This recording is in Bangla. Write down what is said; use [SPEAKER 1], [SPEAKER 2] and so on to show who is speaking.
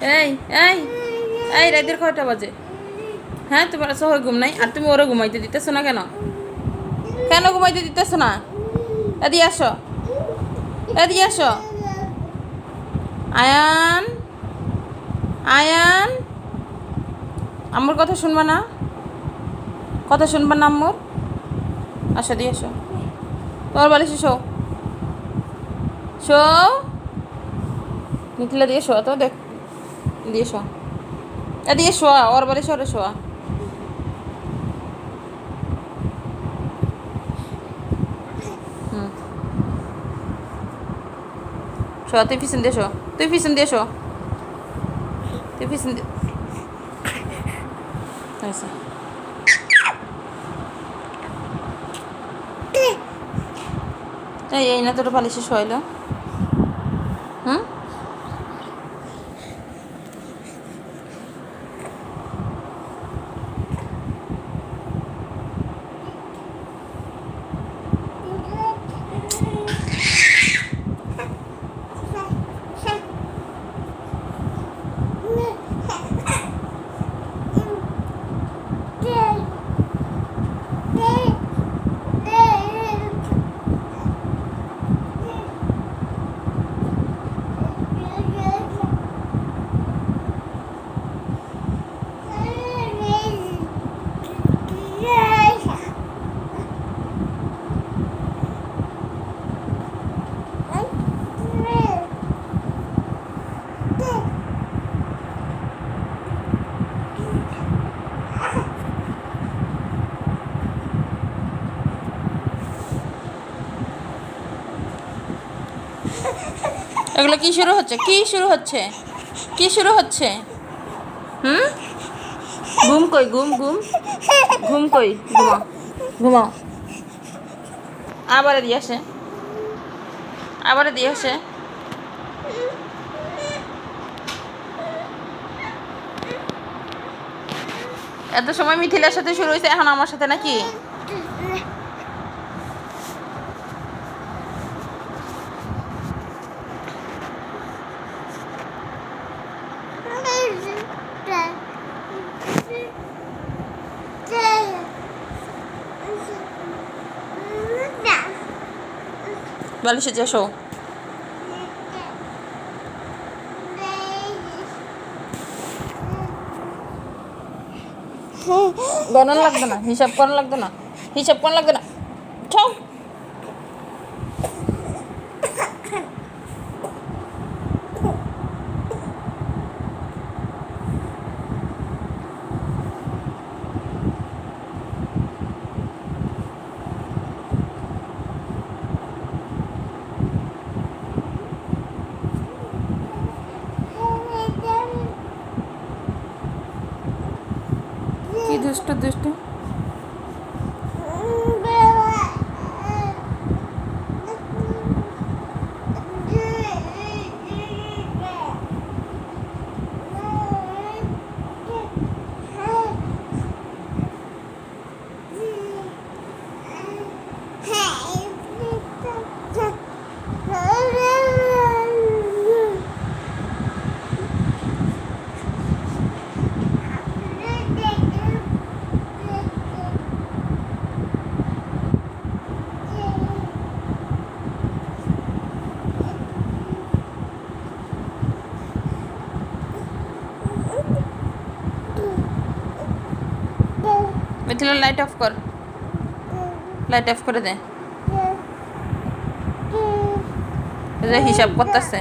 [SPEAKER 1] এই এই এই রাতের কয়টা বাজে? হ্যাঁ, তোমার সবাই ঘুম নাই, আর তুমি ওরা ঘুমাইতে দিতেছো না কেন? কেন ঘুমাইতে দিতেছো না? এদিকে আসো, এদিকে আসো। আয়ান, আয়ান, আম্মুর কথা শুনবা না? কথা শুনবা না আম্মুর? আসো, দিয়ে আসো। তোমার বালিশে শো, শো। মিথিলা দিয়ে শোয়া তো, দেখ, দিয়ে শোয়া। দিয়ে শোয়া, ওর বালিশে ওরে শোয়া। হুম, শোয়া, তুই পিছন দিয়ে শো, তুই পিছন দিয়ে শো, তুই পিছন দিয়ে। আচ্ছা, এই না তোর বালিশে শোয়াইলো। হুম, এগুলো কি শুরু হচ্ছে? কি শুরু হচ্ছে? কি শুরু হচ্ছে? হুম, ঘুম কই? ঘুম ঘুম ঘুম কই? ঘুমাও, ঘুমাও। আবার দিয়ে আসে, আবার দিয়ে আসে। এত সময় মিথিলার সাথে শুরু হয়েছে, এখন আমার সাথে নাকি? বালিশে যে শো। গণন লাগবে না, হিসাব করা লাগবে না, হিসাব করা লাগবে না। ছাও। কি দুষ্টু দুষ্টু। মিথিলা লাইট অফ কর, লাইট অফ করে দে। হিসাব করতেছে।